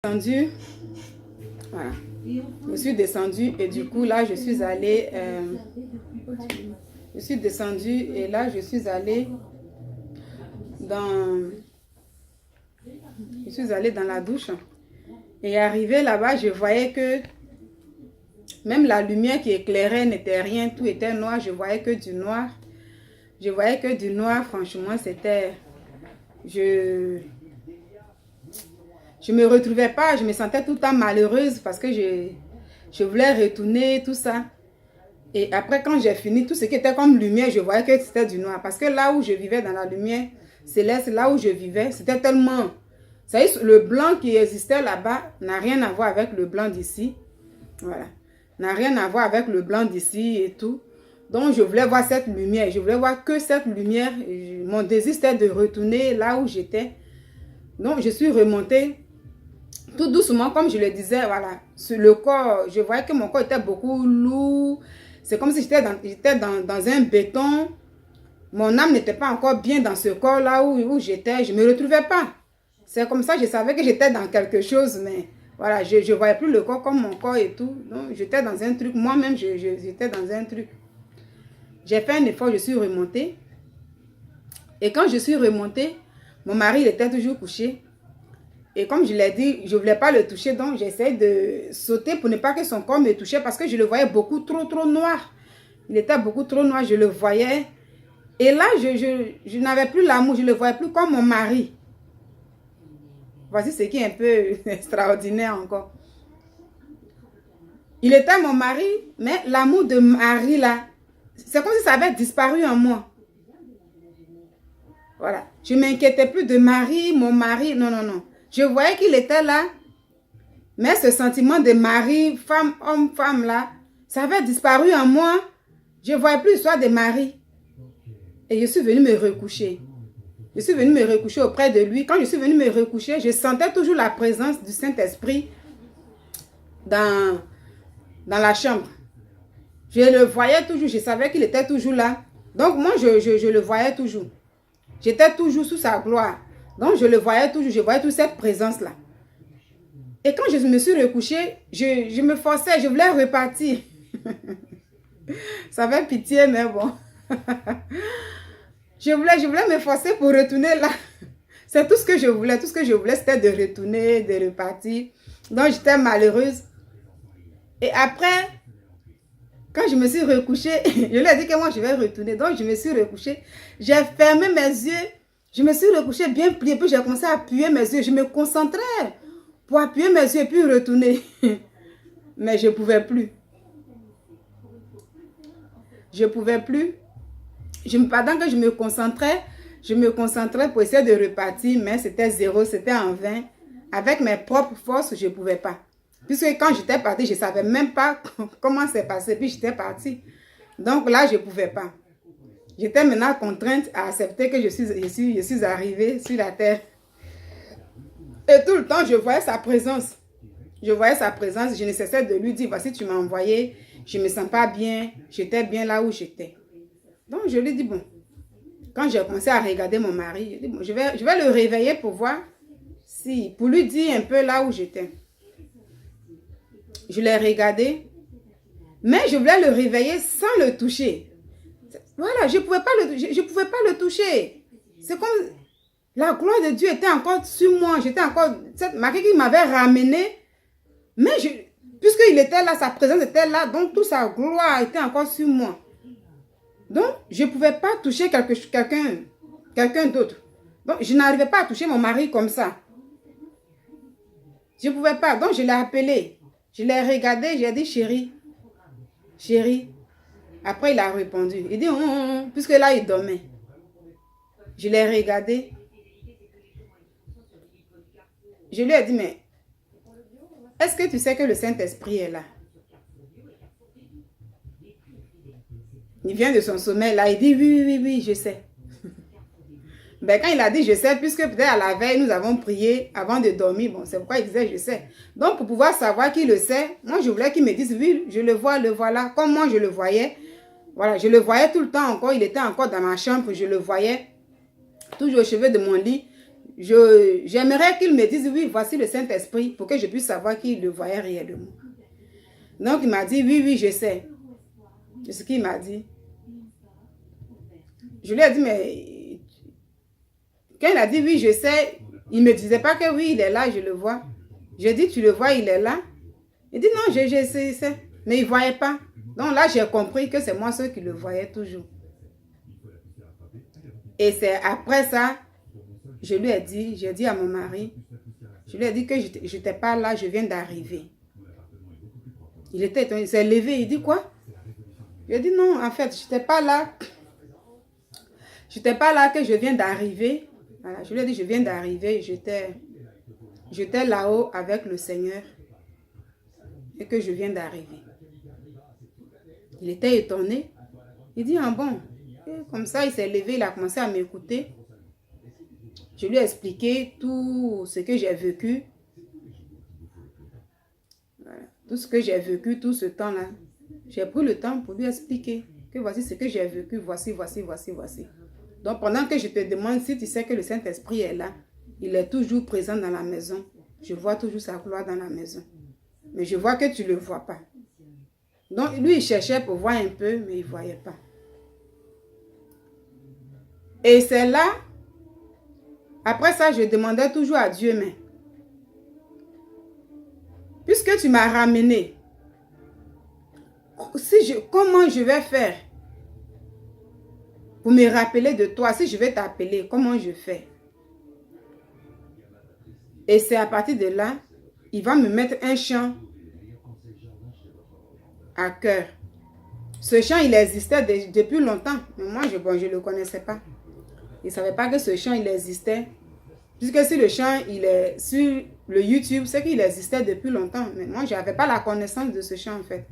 Descendu, voilà. Je suis descendue et du coup là je suis allée je suis descendue et là je suis allée dans la douche et arrivée là-bas je voyais que même la lumière qui éclairait n'était rien, tout était noir, je voyais que du noir. Je voyais que du noir, franchement, c'était... Je me retrouvais pas, je me sentais tout le temps malheureuse parce que je voulais retourner, tout ça. Et après, quand j'ai fini, tout ce qui était comme lumière, je voyais que c'était du noir. Parce que là où je vivais dans la lumière céleste, là où je vivais, c'était tellement... Ça y est, le blanc qui existait là-bas n'a rien à voir avec le blanc d'ici. Voilà. N'a rien à voir avec le blanc d'ici et tout. Donc, je voulais voir cette lumière. Je voulais voir que cette lumière. Mon désir, c'était de retourner là où j'étais. Donc, je suis remontée tout doucement, comme je le disais, voilà. Sur le corps, je voyais que mon corps était beaucoup lourd. C'est comme si j'étais dans un béton. Mon âme n'était pas encore bien dans ce corps-là où j'étais. Je ne me retrouvais pas. C'est comme ça, je savais que j'étais dans quelque chose, mais voilà, je ne voyais plus le corps comme mon corps et tout. Donc, j'étais dans un truc. Moi-même, j'étais dans un truc. J'ai fait un effort, je suis remontée. Et quand je suis remontée, mon mari, il était toujours couché. Et comme je l'ai dit, je ne voulais pas le toucher. Donc, j'essayais de sauter pour ne pas que son corps me touche. Parce que je le voyais beaucoup trop noir. Il était beaucoup trop noir, je le voyais. Et là, je n'avais plus l'amour. Je ne le voyais plus comme mon mari. Voici ce qui est un peu extraordinaire encore. Il était mon mari, mais l'amour de mari, là, c'est comme si ça avait disparu en moi. Voilà. Je ne m'inquiétais plus de mari, mon mari. Non, non, non. Je voyais qu'il était là. Mais ce sentiment de mari, femme, homme, femme là, ça avait disparu en moi. Je ne voyais plus l'histoire de mari. Et je suis venue me recoucher. Je suis venue me recoucher auprès de lui. Quand je suis venue me recoucher, je sentais toujours la présence du Saint-Esprit dans la chambre. Je le voyais toujours, je savais qu'il était toujours là. Donc moi, je le voyais toujours. J'étais toujours sous sa gloire. Donc je le voyais toujours, je voyais toute cette présence-là. Et quand je me suis recouchée, je me forçais, je voulais repartir. Ça fait pitié, mais bon. Je voulais me forcer pour retourner là. C'est tout ce que je voulais. Tout ce que je voulais, c'était de retourner, de repartir. Donc j'étais malheureuse. Et après... Quand je me suis recouchée, je lui ai dit que moi je vais retourner. Donc je me suis recouchée. J'ai fermé mes yeux. Je me suis recouchée bien pliée. Puis j'ai commencé à appuyer mes yeux. Je me concentrais pour appuyer mes yeux et puis retourner. Mais je ne pouvais plus. Je ne pouvais plus. Pendant que je me concentrais pour essayer de repartir. Mais c'était zéro, c'était en vain. Avec mes propres forces, je ne pouvais pas. Puisque quand j'étais partie, je ne savais même pas comment c'est passé. Puis j'étais partie. Donc là, je ne pouvais pas. J'étais maintenant contrainte à accepter que je suis arrivée sur la terre. Et tout le temps, je voyais sa présence. Je voyais sa présence. Je ne cessais de lui dire, voici, tu m'as envoyé. Je ne me sens pas bien. J'étais bien là où j'étais. Donc je lui dis, bon. Quand j'ai commencé à regarder mon mari, je dis, bon, je vais le réveiller pour voir si, pour lui dire un peu là où j'étais. Je l'ai regardé, mais je voulais le réveiller sans le toucher. Voilà, je ne pouvais pas le toucher. C'est comme la gloire de Dieu était encore sur moi. J'étais encore, cette Marie qui m'avait ramené, mais puisqu'il était là, sa présence était là, donc toute sa gloire était encore sur moi. Donc, je ne pouvais pas toucher quelqu'un d'autre. Donc, je n'arrivais pas à toucher mon mari comme ça. Je ne pouvais pas, donc je l'ai appelé. Je l'ai regardé, j'ai dit, chérie, chérie. Après, il a répondu. Il dit, puisque là, il dormait. Je l'ai regardé. Je lui ai dit, mais est-ce que tu sais que le Saint-Esprit est là? Il vient de son sommeil là, il dit, oui, je sais. Ben, quand il a dit je sais, puisque peut-être à la veille, nous avons prié avant de dormir. Bon, c'est pourquoi il disait je sais. Donc, pour pouvoir savoir qu'il le sait, moi, je voulais qu'il me dise oui, je le vois, le voilà. Comme moi, je le voyais. Voilà, je le voyais tout le temps encore. Il était encore dans ma chambre, je le voyais. Toujours au chevet de mon lit. j'aimerais qu'il me dise, oui, voici le Saint-Esprit, pour que je puisse savoir qu'il le voyait réellement. Donc, il m'a dit, oui, oui, je sais. C'est ce qu'il m'a dit. Je lui ai dit, mais quand il a dit, oui, je sais, il ne me disait pas que oui, il est là, je le vois. Je dis, tu le vois, il est là. Il dit, non, je sais, mais il ne voyait pas. Donc là, j'ai compris que c'est moi seul qui le voyais toujours. Et c'est après ça, je lui ai dit, j'ai dit à mon mari, je lui ai dit que je n'étais pas là, je viens d'arriver. Il était étonné, il s'est levé, il dit quoi? Je lui ai dit non, en fait, je n'étais pas là. Je n'étais pas là que je viens d'arriver. Voilà, je lui ai dit, je viens d'arriver, j'étais là-haut avec le Seigneur et que je viens d'arriver. Il était étonné. Il dit, ah bon? Et comme ça, il s'est levé, il a commencé à m'écouter. Je lui ai expliqué tout ce que j'ai vécu. Voilà. Tout ce que j'ai vécu, tout ce temps-là. J'ai pris le temps pour lui expliquer que voici ce que j'ai vécu, voici. Donc, pendant que je te demande si tu sais que le Saint-Esprit est là, il est toujours présent dans la maison. Je vois toujours sa gloire dans la maison. Mais je vois que tu ne le vois pas. Donc, lui, il cherchait pour voir un peu, mais il ne voyait pas. Et c'est là, après ça, je demandais toujours à Dieu, mais puisque tu m'as ramené, comment je vais faire pour me rappeler de toi? Si je vais t'appeler, comment je fais? Et c'est à partir de là, il va me mettre un chant à cœur. Ce chant, il existait depuis longtemps, mais moi, je ne le connaissais pas. Il ne savait pas que ce chant, il existait. Puisque si le chant, il est sur le YouTube, c'est qu'il existait depuis longtemps. Mais moi, je n'avais pas la connaissance de ce chant, en fait.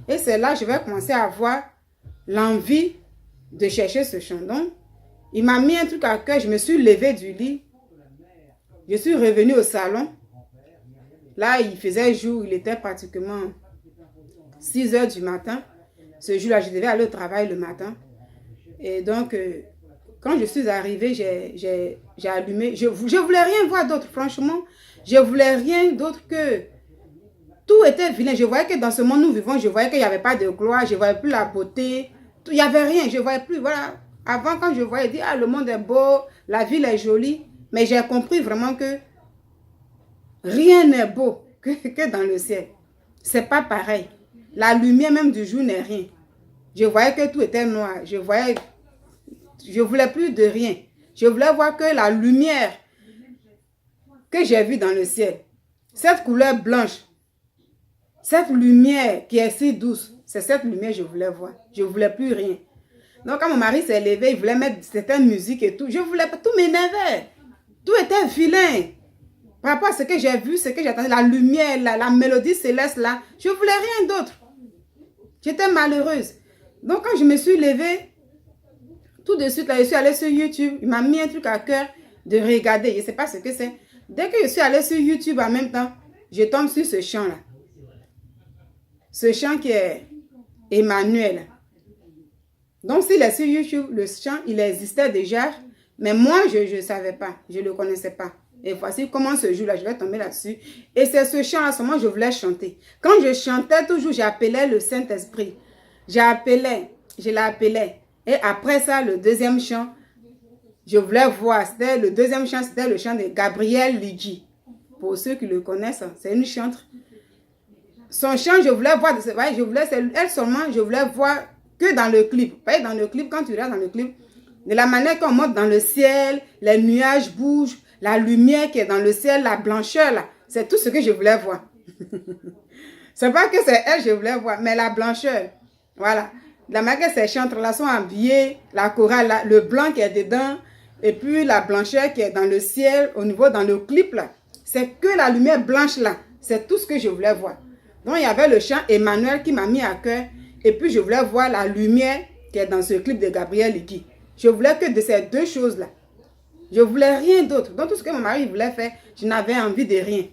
Et c'est là que je vais commencer à avoir l'envie de chercher ce chant. Donc, il m'a mis un truc à cœur. Je me suis levée du lit. Je suis revenue au salon. Là, il faisait jour. Il était pratiquement 6 heures du matin. Ce jour-là, je devais aller au travail le matin. Et donc, quand je suis arrivée, j'ai allumé. Je ne voulais rien voir d'autre, franchement. Je ne voulais rien d'autre que... Tout était vilain. Je voyais que dans ce monde où nous vivons, je voyais qu'il n'y avait pas de gloire. Je ne voyais plus la beauté. Il n'y avait rien. Je ne voyais plus. Voilà. Avant, quand je voyais, je dis, ah, le monde est beau, la ville est jolie. Mais j'ai compris vraiment que rien n'est beau que dans le ciel. Ce n'est pas pareil. La lumière même du jour n'est rien. Je voyais que tout était noir. Je ne voulais plus de rien. Je voulais voir que la lumière que j'ai vue dans le ciel, cette couleur blanche, cette lumière qui est si douce, c'est cette lumière que je voulais voir. Je ne voulais plus rien. Donc, quand mon mari s'est levé, il voulait mettre certaines musiques et tout. Je voulais pas, tout m'énervait. Tout était vilain. Par rapport à ce que j'ai vu, ce que j'attendais, la lumière, la mélodie céleste là, je ne voulais rien d'autre. J'étais malheureuse. Donc, quand je me suis levée, tout de suite, là, je suis allée sur YouTube. Il m'a mis un truc à cœur de regarder. Je ne sais pas ce que c'est. Dès que je suis allée sur YouTube en même temps, je tombe sur ce chant-là. Ce chant qui est Emmanuel. Donc, s'il est sur YouTube, le chant, il existait déjà. Mais moi, je ne savais pas. Je ne le connaissais pas. Et voici comment ce jour-là, je vais tomber là-dessus. Et c'est ce chant, à ce moment, je voulais chanter. Quand je chantais, toujours, j'appelais le Saint-Esprit. Je l'appelais. Et après ça, le deuxième chant, je voulais voir. Le deuxième chant, c'était le chant de Gabrielle Lidji. Pour ceux qui le connaissent, c'est une chanteuse. Son chant, je voulais voir, elle seulement, je voulais voir que dans le clip. Vous voyez, dans le clip, quand tu regardes dans le clip, de la manière qu'on monte dans le ciel, les nuages bougent, la lumière qui est dans le ciel, la blancheur là, c'est tout ce que je voulais voir. C'est pas que c'est elle que je voulais voir, mais la blancheur. Voilà. La manière que ces chanteurs-là sont habillés, la chorale, là, le blanc qui est dedans, et puis la blancheur qui est dans le ciel, au niveau dans le clip là. C'est que la lumière blanche là. C'est tout ce que je voulais voir. Donc, il y avait le chant Emmanuel qui m'a mis à cœur. Et puis, je voulais voir la lumière qui est dans ce clip de Gabrielle Lidji. Je voulais que de ces deux choses-là. Je ne voulais rien d'autre. Donc, tout ce que mon mari voulait faire, je n'avais envie de rien.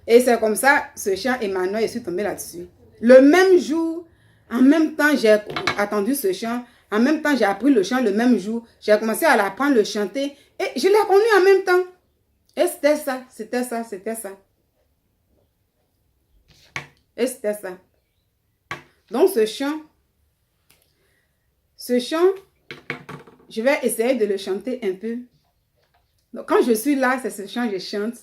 Et c'est comme ça, ce chant Emmanuel, je suis tombée là-dessus. Le même jour, en même temps, j'ai attendu ce chant. En même temps, j'ai appris le chant le même jour. J'ai commencé à l'apprendre, le chanter. Et je l'ai connu en même temps. Et c'était ça, c'était ça, c'était ça. Et c'était ça. Donc ce chant, je vais essayer de le chanter un peu. Donc quand je suis là, c'est ce chant que je chante.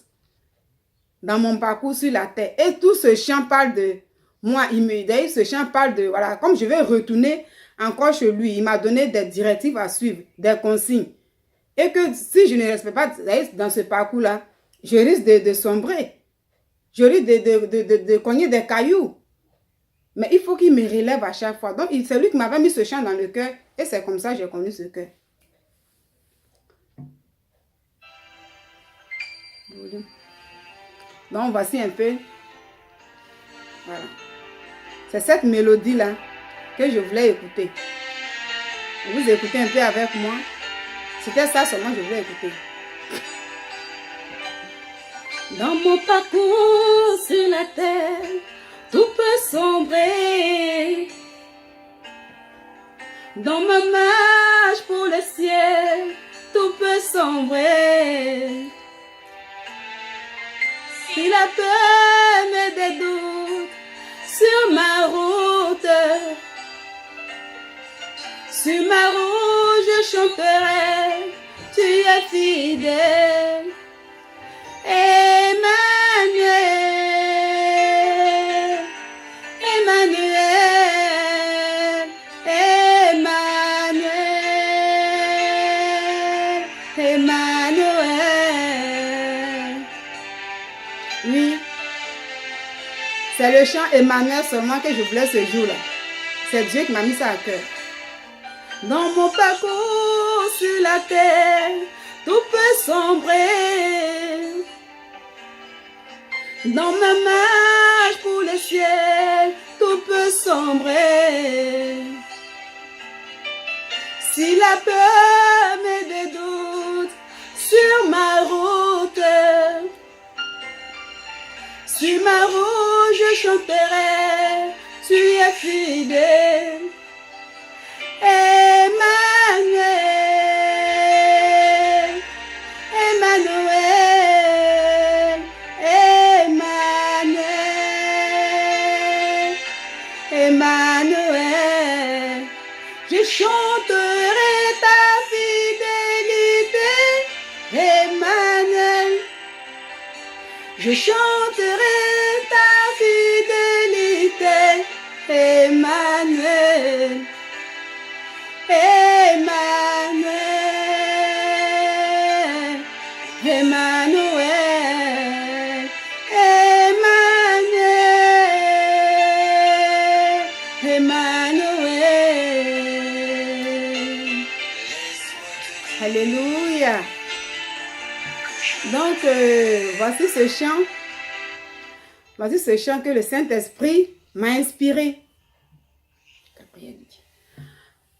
Dans mon parcours sur la terre. Et tout ce chant parle de moi. D'ailleurs, ce chant parle de, voilà, comme je vais retourner encore chez lui, il m'a donné des directives à suivre, des consignes. Et que si je ne respecte pas dans ce parcours-là, je risque de sombrer. Je risque de cogner des cailloux. Mais il faut qu'il me relève à chaque fois. Donc, c'est lui qui m'avait mis ce chant dans le cœur. Et c'est comme ça que j'ai connu ce cœur. Donc, voici un peu. Voilà. C'est cette mélodie-là que je voulais écouter. Vous écoutez un peu avec moi. C'était ça seulement que je voulais écouter. Dans mon parcours sur la terre, tout peut sombrer. Dans ma marche pour le ciel, tout peut sombrer. Si la peur met des doutes sur ma route, je chanterai, tu es fidèle. Emmanuel, Emmanuel, Emmanuel, Emmanuel. Oui, c'est le chant Emmanuel seulement que je voulais ce jour-là. C'est Dieu qui m'a mis ça à cœur. Dans mon parcours sur la terre, tout peut sombrer. Dans ma marche pour le ciel, tout peut sombrer. Si la peur met des doutes sur ma route, je chanterai, tu es fidèle. Emmanuel, Emmanuel, Emmanuel, Emmanuel, je chanterai ta fidélité, Emmanuel, je chanterai ta fidélité, Emmanuel. Emmanuel, Emmanuel, Emmanuel, Emmanuel. Alléluia. Donc, voici ce chant. Voici ce chant que le Saint-Esprit m'a inspiré.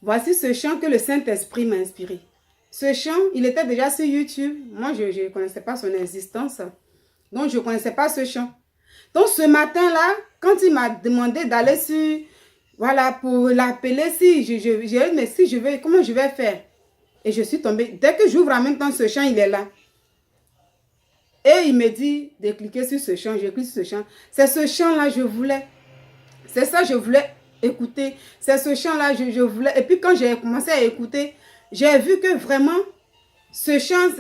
Voici ce chant que le Saint-Esprit m'a inspiré. Ce chant, il était déjà sur YouTube. Moi, je ne connaissais pas son existence. Donc, je ne connaissais pas ce chant. Donc, ce matin-là, quand il m'a demandé d'aller sur... Voilà, pour l'appeler, mais si je vais, comment je vais faire? Et je suis tombée. Dès que j'ouvre en même temps ce chant, il est là. Et il me dit de cliquer sur ce chant. J'ai cliqué sur ce chant. C'est ce chant-là je voulais. C'est ça que je voulais écouter. C'est ce chant-là je voulais. Et puis quand j'ai commencé à écouter, j'ai vu que vraiment, ce chant,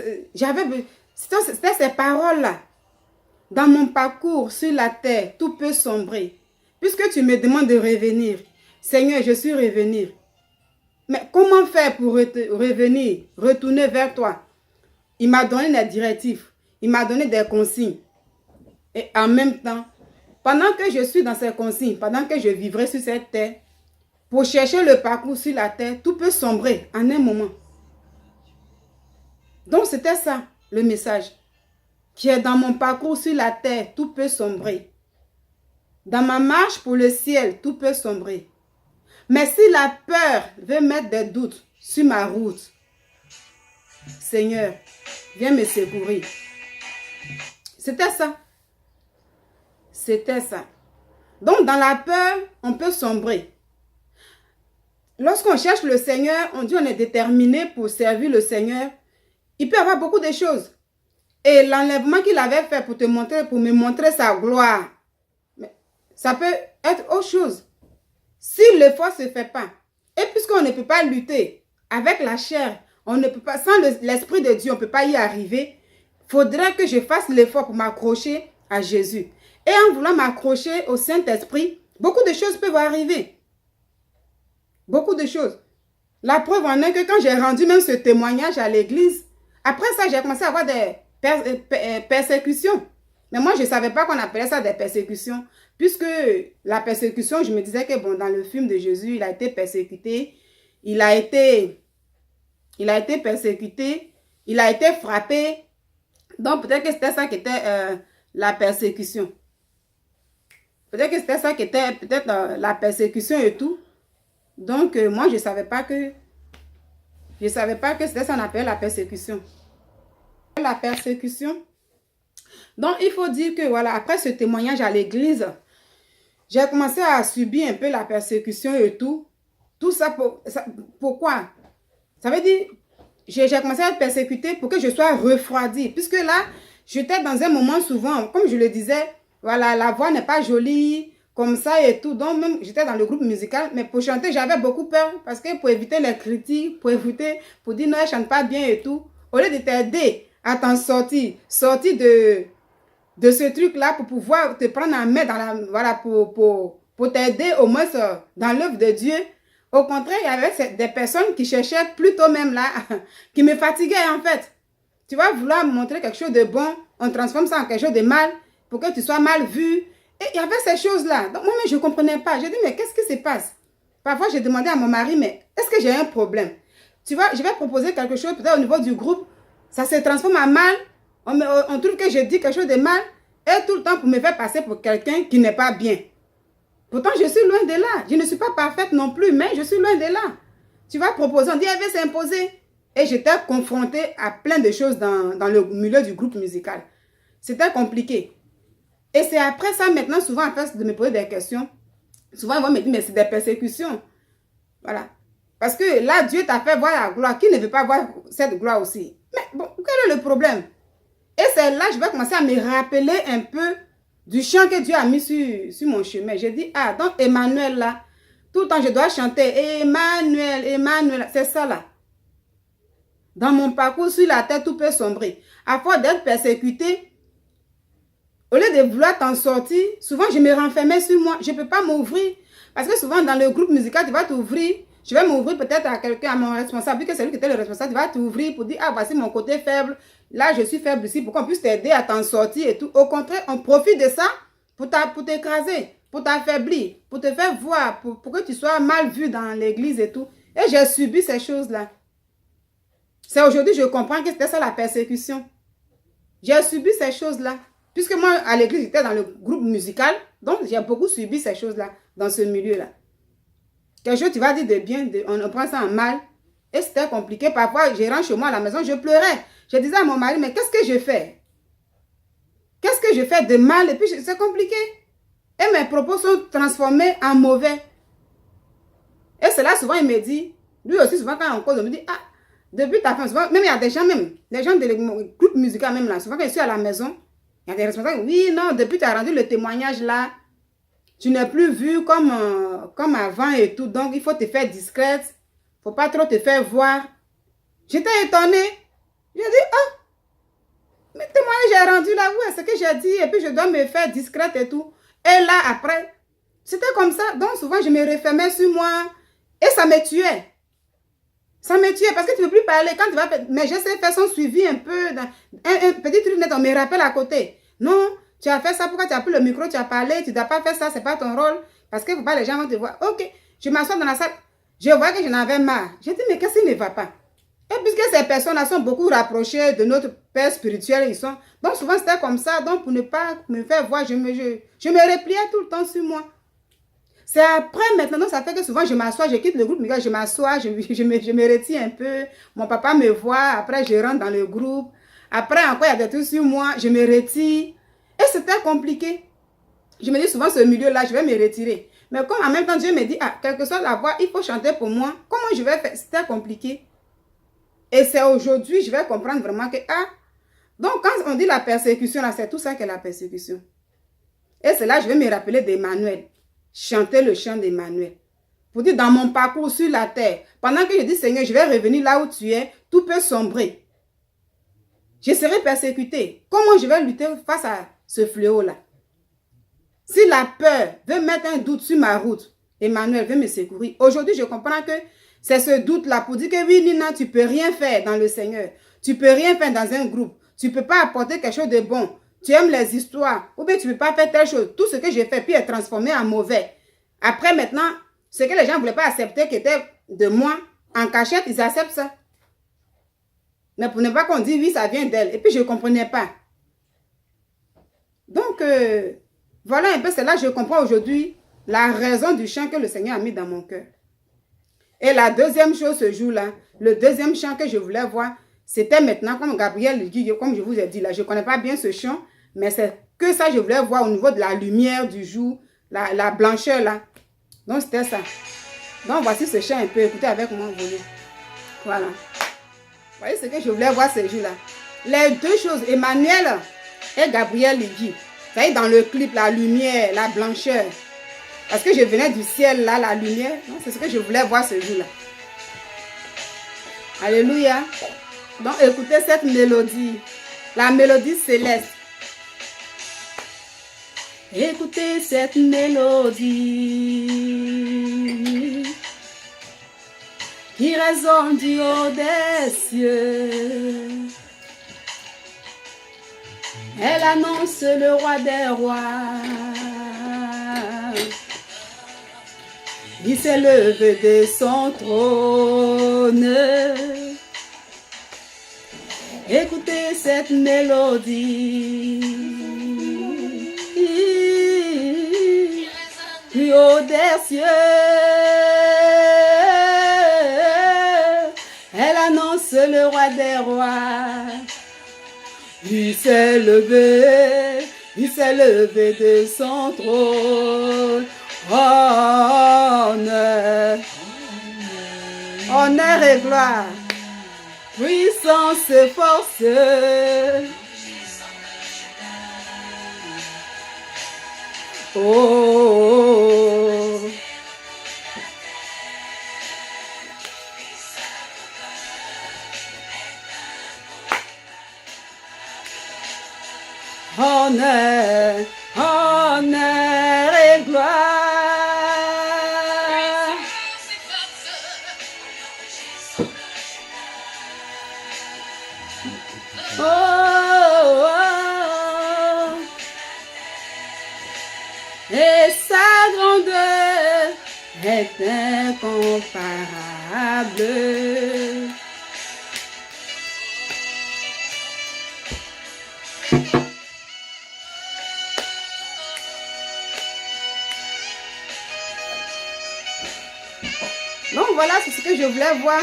c'était ces paroles-là. Dans mon parcours sur la terre, tout peut sombrer. Puisque tu me demandes de revenir, Seigneur, je suis revenu. Mais comment faire pour revenir, retourner vers toi? Il m'a donné des directives. Il m'a donné des consignes. Et en même temps, pendant que je suis dans ces consignes, pendant que je vivrai sur cette terre, pour chercher le parcours sur la terre, tout peut sombrer en un moment. Donc c'était ça, le message. Qui est dans mon parcours sur la terre, tout peut sombrer. Dans ma marche pour le ciel, tout peut sombrer. Mais si la peur veut mettre des doutes sur ma route, Seigneur, viens me secourir. C'était ça. C'était ça. Donc, dans la peur, on peut sombrer. Lorsqu'on cherche le Seigneur, on dit on est déterminé pour servir le Seigneur. Il peut y avoir beaucoup de choses. Et l'enlèvement qu'il avait fait pour me montrer sa gloire, ça peut être autre chose. Si l'effort ne se fait pas, et puisqu'on ne peut pas lutter avec la chair, on ne peut pas, sans l'Esprit de Dieu, on ne peut pas y arriver, il faudrait que je fasse l'effort pour m'accrocher à Jésus. Et en voulant m'accrocher au Saint-Esprit, beaucoup de choses peuvent arriver. Beaucoup de choses. La preuve en est que quand j'ai rendu même ce témoignage à l'église, après ça, j'ai commencé à avoir des persécutions. Mais moi, je ne savais pas qu'on appelait ça des persécutions. Puisque la persécution, je me disais que bon, dans le film de Jésus, il a été persécuté. Il a été persécuté. Il a été frappé. Donc, peut-être que c'était ça qui était la persécution. Peut-être que c'était ça qui était peut-être la persécution et tout. Donc, moi, je ne savais pas que c'était ça qu'on appelle la persécution. La persécution. Donc, il faut dire que, voilà, après ce témoignage à l'église, j'ai commencé à subir un peu la persécution et tout. Tout ça, pourquoi? Ça veut dire, j'ai commencé à être persécutée pour que je sois refroidie. Puisque là, j'étais dans un moment souvent, comme je le disais, voilà, la voix n'est pas jolie, comme ça et tout. Donc, même, j'étais dans le groupe musical, mais pour chanter, j'avais beaucoup peur. Parce que pour éviter les critiques, pour dire non, elle ne chante pas bien et tout, au lieu de t'aider à t'en sortir de ce truc-là pour pouvoir te prendre en main dans la, voilà, pour t'aider au moins dans l'œuvre de Dieu. Au contraire, il y avait des personnes qui cherchaient plutôt même là, qui me fatiguaient en fait. Tu vas vouloir montrer quelque chose de bon, on transforme ça en quelque chose de mal pour que tu sois mal vu. Et il y avait ces choses-là. Donc moi-même, je ne comprenais pas. J'ai dit, mais qu'est-ce qui se passe? Parfois, j'ai demandé à mon mari, mais est-ce que j'ai un problème? Tu vois, je vais proposer quelque chose peut-être au niveau du groupe. Ça se transforme en mal. On trouve que je dis quelque chose de mal. Et tout le temps pour me faire passer pour quelqu'un qui n'est pas bien. Pourtant, je suis loin de là. Je ne suis pas parfaite non plus, mais je suis loin de là. Tu vas proposer, on dit, elle veut s'imposer. Et j'étais confrontée à plein de choses dans le milieu du groupe musical. C'était compliqué. Et c'est après ça, maintenant, souvent, à force de me poser des questions, souvent, ils vont me dire, mais c'est des persécutions. Voilà. Parce que là, Dieu t'a fait voir la gloire. Qui ne veut pas voir cette gloire aussi? Mais bon, quel est le problème? Et c'est là que je vais commencer à me rappeler un peu du chant que Dieu a mis sur mon chemin. J'ai dit, ah, donc Emmanuel là, tout le temps je dois chanter Emmanuel, Emmanuel, c'est ça là. Dans mon parcours sur la terre, tout peut sombrer. À force d'être persécuté, au lieu de vouloir t'en sortir, souvent je me renfermais sur moi. Je ne peux pas m'ouvrir. Parce que souvent dans le groupe musical, tu vas t'ouvrir. Je vais m'ouvrir peut-être à quelqu'un, à mon responsable. Vu que c'est lui qui était le responsable, tu vas t'ouvrir pour dire, ah, voici mon côté faible. Là, je suis faible ici pour qu'on puisse t'aider à t'en sortir et tout. Au contraire, on profite de ça pour t'écraser, pour t'affaiblir, pour te faire voir, pour que tu sois mal vu dans l'église et tout. Et j'ai subi ces choses-là. C'est aujourd'hui que je comprends que c'était ça la persécution. J'ai subi ces choses-là. Puisque moi, à l'église, j'étais dans le groupe musical. Donc, j'ai beaucoup subi ces choses-là, dans ce milieu-là. Quelque chose, tu vas dire de bien, on prend ça en mal. Et c'était compliqué. Parfois, je rentre chez moi à la maison, je pleurais. Je disais à mon mari, mais qu'est-ce que je fais? Qu'est-ce que je fais de mal? Et puis, c'est compliqué. Et mes propos sont transformés en mauvais. Et c'est là, souvent, il me dit, lui aussi, souvent, quand on cause, il me dit, ah, depuis ta fin, souvent, même il y a des gens, les gens de groupe musical, même là, souvent, quand je suis à la maison, il y a des responsables, oui, non, depuis tu as rendu le témoignage là, tu n'es plus vu comme avant et tout, donc il faut te faire discrète, il ne faut pas trop te faire voir. J'étais étonnée. J'ai dit, ah, mais témoignage j'ai rendu là, où est-ce que j'ai dit, et puis je dois me faire discrète et tout. Et là, après, c'était comme ça, donc souvent je me refermais sur moi, et ça me tuait. Ça me tuait parce que tu ne peux plus parler. Quand tu vas, mais j'essaie de faire son suivi un peu. Un petit truc net, on me rappelle à côté. Non, tu as fait ça, pourquoi tu as pris le micro, tu as parlé, tu ne dois pas faire ça, ce n'est pas ton rôle. Parce que les gens vont te voir. Ok, je m'assois dans la salle. Je vois que j'en avais marre. J'ai dit, mais qu'est-ce qui ne va pas? Et puisque ces personnes-là sont beaucoup rapprochées de notre père spirituel, ils sont. Donc souvent c'était comme ça. Donc pour ne pas me faire voir, je me repliais tout le temps sur moi. C'est après, maintenant, ça fait que souvent, je m'assois, je quitte le groupe, je m'assois, je me retire un peu. Mon papa me voit, après, je rentre dans le groupe. Après, encore, il y a des trucs sur moi, je me retire. Et c'était compliqué. Je me dis souvent, ce milieu-là, je vais me retirer. Mais comme en même temps, Dieu me dit, ah, quelle que soit la voix, il faut chanter pour moi. Comment je vais faire? C'était compliqué. Et c'est aujourd'hui, je vais comprendre vraiment que, ah, donc quand on dit la persécution, là, c'est tout ça que la persécution. Et c'est là, je vais me rappeler d'Emmanuel. Chanter le chant d'Emmanuel. Pour dire, dans mon parcours sur la terre, pendant que je dis, Seigneur, je vais revenir là où tu es, tout peut sombrer. Je serai persécuté. Comment je vais lutter face à ce fléau-là? Si la peur veut mettre un doute sur ma route, Emmanuel veut me secourir. Aujourd'hui, je comprends que c'est ce doute-là pour dire que oui, Nina, tu ne peux rien faire dans le Seigneur. Tu ne peux rien faire dans un groupe. Tu ne peux pas apporter quelque chose de bon. Tu aimes les histoires. Ou bien tu ne peux pas faire telle chose. Tout ce que j'ai fait puis est transformé en mauvais. Après, maintenant, ce que les gens ne voulaient pas accepter qui était de moi, en cachette, ils acceptent ça. Mais pour ne pas qu'on dise oui, ça vient d'elle. Et puis, je ne comprenais pas. Donc, voilà un peu, c'est là que je comprends aujourd'hui la raison du chant que le Seigneur a mis dans mon cœur. Et la deuxième chose ce jour-là, le deuxième chant que je voulais voir, c'était maintenant, comme Gabriel dit, comme je vous ai dit là, je ne connais pas bien ce chant, mais c'est que ça je voulais voir au niveau de la lumière du jour, la blancheur là. Donc, c'était ça. Donc, voici ce chant un peu, écoutez avec moi, vous voulez. Voilà. Vous voyez ce que je voulais voir ce jour-là. Les deux choses, Emmanuel et Gabriel Ligui. Vous voyez, dans le clip, la lumière, la blancheur. Parce que je venais du ciel, là, la lumière. C'est ce que je voulais voir ce jour-là. Alléluia. Donc, écoutez cette mélodie. La mélodie céleste. Écoutez cette mélodie qui résonne du haut des cieux. Elle annonce le roi des rois. Il s'est levé de son trône. Écoutez cette mélodie. Plus haut des cieux. Elle annonce le roi des rois. Il s'est levé de son trône. Honneur, honneur et gloire, puissance et force. Oh, honneur, honneur et gloire. Oh, oh, et sa grandeur est incomparable. Donc voilà, c'est ce que je voulais voir.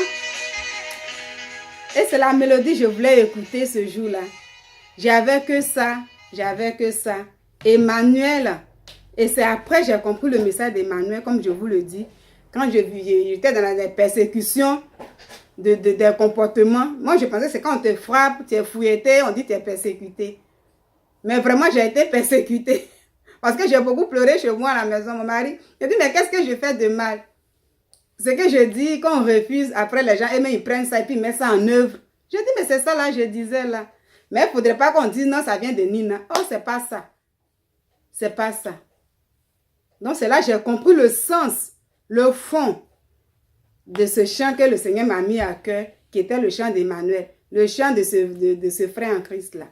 Et c'est la mélodie que je voulais écouter ce jour-là. J'avais que ça. Emmanuel. Et c'est après j'ai compris le message d'Emmanuel, comme je vous le dis. Quand j'étais dans des persécutions, des comportements. Moi, je pensais que c'est quand on te frappe, tu es fouetté, on dit que tu es persécuté. Mais vraiment, j'ai été persécutée. Parce que j'ai beaucoup pleuré chez moi à la maison. Mon mari, il dit, mais qu'est-ce que je fais de mal? Ce que je dis, quand on refuse, après les gens, ils prennent ça et puis ils mettent ça en œuvre. Je dis, mais c'est ça là, je disais là. Mais il ne faudrait pas qu'on dise, non, ça vient de Nina. Oh, c'est pas ça. C'est pas ça. Donc, c'est là que j'ai compris le sens, le fond de ce chant que le Seigneur m'a mis à cœur, qui était le chant d'Emmanuel, le chant de ce frère en Christ là.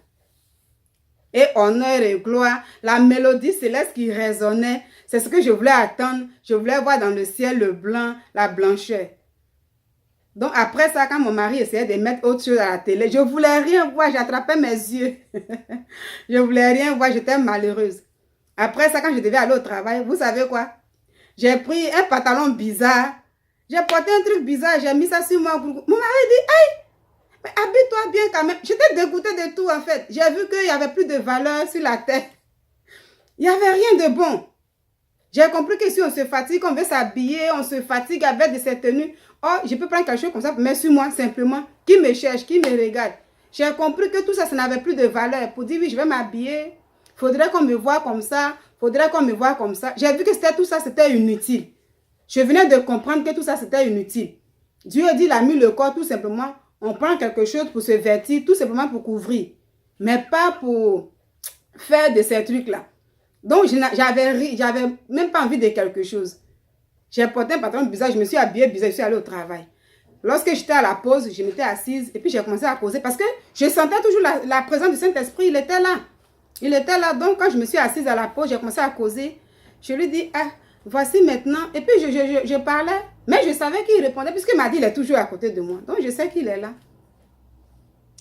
Et honneur et gloire, la mélodie céleste qui résonnait, c'est ce que je voulais attendre. Je voulais voir dans le ciel le blanc, la blancheur. Donc après ça, quand mon mari essayait de mettre autre chose à la télé, je ne voulais rien voir, j'attrapais mes yeux. Je ne voulais rien voir, j'étais malheureuse. Après ça, quand je devais aller au travail, vous savez quoi? J'ai pris un pantalon bizarre, j'ai porté un truc bizarre, j'ai mis ça sur moi. Mon mari dit, aïe! Mais habille-toi bien quand même. J'étais dégoûtée de tout en fait. J'ai vu qu'il n'y avait plus de valeur sur la terre. Il n'y avait rien de bon. J'ai compris que si on se fatigue, on veut s'habiller, on se fatigue avec de ces tenues. Oh, je peux prendre quelque chose comme ça pour mettre sur moi simplement. qui me cherche, qui me regarde. J'ai compris que tout ça, ça n'avait plus de valeur. Pour dire, oui, je vais m'habiller. Faudrait qu'on me voie comme ça. Faudrait qu'on me voie comme ça. J'ai vu que tout ça, c'était inutile. Je venais de comprendre que tout ça, c'était inutile. Dieu a dit, il a mis le corps tout simplement. On prend quelque chose pour se vêtir, tout simplement pour couvrir. Mais pas pour faire de ces trucs-là. Donc, j'avais même pas envie de quelque chose. J'ai porté un pantalon bizarre, je me suis habillée bizarre, je suis allée au travail. Lorsque j'étais à la pause, je m'étais assise et puis j'ai commencé à causer parce que je sentais toujours la présence du Saint-Esprit, il était là. Il était là, donc quand je me suis assise à la pause, j'ai commencé à causer. Je lui dis, ah, voici maintenant. Et puis je parlais, mais je savais qu'il répondait puisqu'il m'a dit, il est toujours à côté de moi. Donc je sais qu'il est là.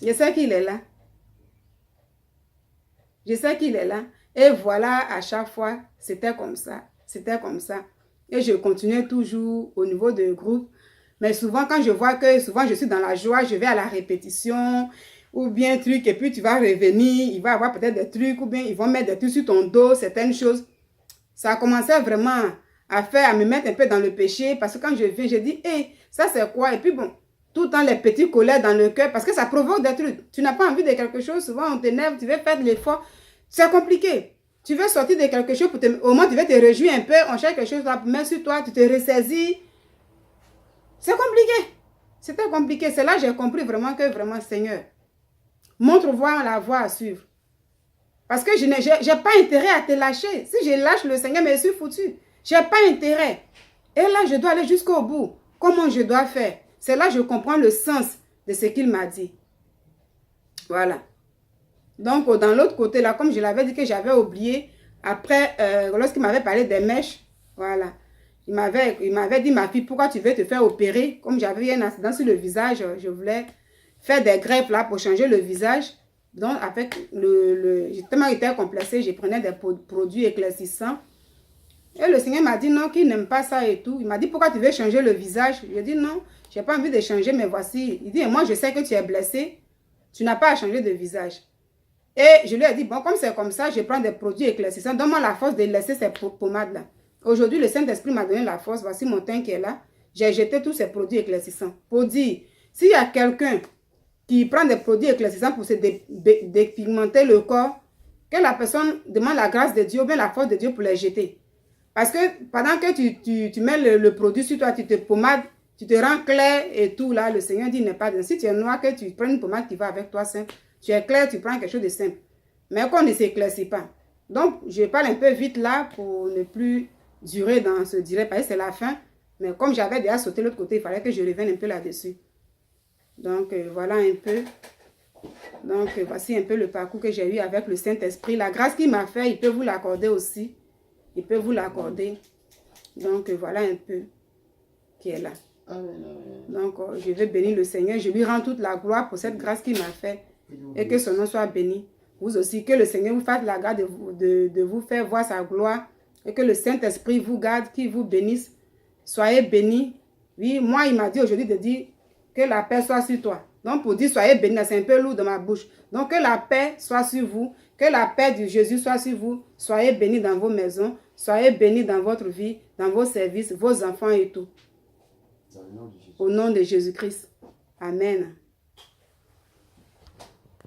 Je sais qu'il est là. Je sais qu'il est là. Et voilà, à chaque fois, c'était comme ça. C'était comme ça. Et je continuais toujours au niveau de groupe. Mais souvent, quand je vois que souvent je suis dans la joie, je vais à la répétition ou bien truc, et puis tu vas revenir, il va y avoir peut-être des trucs, ou bien ils vont mettre des trucs sur ton dos, certaines choses. Ça a commencé vraiment à me mettre un peu dans le péché, parce que quand je viens, je dis, hé, ça c'est quoi? Et puis bon, tout le temps les petits colères dans le cœur, parce que ça provoque des trucs. Tu n'as pas envie de quelque chose, souvent on t'énerve, tu veux faire de l'effort. C'est compliqué. Tu veux sortir de quelque chose, au moins tu veux te réjouir un peu, on cherche quelque chose là, même sur toi, tu te ressaisis. C'est compliqué. C'était compliqué. C'est là que j'ai compris vraiment que vraiment, Seigneur, montre-moi la voie à suivre. Parce que je n'ai pas intérêt à te lâcher. Si je lâche le Seigneur, mais je suis foutu. Je n'ai pas intérêt. Et là, je dois aller jusqu'au bout. Comment je dois faire? C'est là que je comprends le sens de ce qu'il m'a dit. Voilà. Donc, dans l'autre côté, là, comme je l'avais dit que j'avais oublié, après, lorsqu'il m'avait parlé des mèches, voilà. Il m'avait dit, ma fille, pourquoi tu veux te faire opérer? Comme j'avais eu un accident sur le visage, je voulais faire des greffes là pour changer le visage. Donc, avec tellement j'étais complexée, je prenais des produits éclaircissants. Et le Seigneur m'a dit non, qu'il n'aime pas ça et tout. Il m'a dit, pourquoi tu veux changer le visage? Je lui ai dit non, je n'ai pas envie de changer, mais voici. Il dit, moi, je sais que tu es blessé. Tu n'as pas à changer de visage. Et je lui ai dit, bon, comme c'est comme ça, je prends des produits éclaircissants. Donne-moi la force de laisser ces pommades-là. Aujourd'hui, le Saint-Esprit m'a donné la force. Voici mon teint qui est là. J'ai jeté tous ces produits éclaircissants. Pour dire, s'il y a quelqu'un qui prend des produits éclaircissants pour se dépigmenter le corps, que la personne demande la grâce de Dieu ou bien la force de Dieu pour les jeter. Parce que pendant que tu mets le produit sur toi, tu te pommades, tu te rends clair et tout là, le Seigneur dit n'est pas de. Si tu es noir, que tu prends une pommade qui va avec toi simple. Tu es clair, tu prends quelque chose de simple. Mais qu'on ne s'éclaircit pas. Donc, je parle un peu vite là pour ne plus durer dans ce direct, parce que c'est la fin. Mais comme j'avais déjà sauté l'autre côté, il fallait que je revienne un peu là-dessus. Donc, voilà un peu. Donc, voici un peu le parcours que j'ai eu avec le Saint-Esprit. La grâce qu'il m'a fait, il peut vous l'accorder aussi. Il peut vous l'accorder. Donc, voilà un peu qui est là. Donc, je vais bénir le Seigneur. Je lui rends toute la gloire pour cette grâce qu'il m'a fait. Et que son nom soit béni. Vous aussi, que le Seigneur vous fasse la grâce de vous faire voir sa gloire. Et que le Saint-Esprit vous garde, qu'il vous bénisse. Soyez bénis. Oui, moi, il m'a dit aujourd'hui de dire que la paix soit sur toi. Donc, pour dire soyez bénis, c'est un peu lourd dans ma bouche. Donc, que la paix soit sur vous. Que la paix de Jésus soit sur vous. Soyez bénis dans vos maisons. Soyez bénis dans votre vie, dans vos services, vos enfants et tout. Au nom de Jésus-Christ. Amen.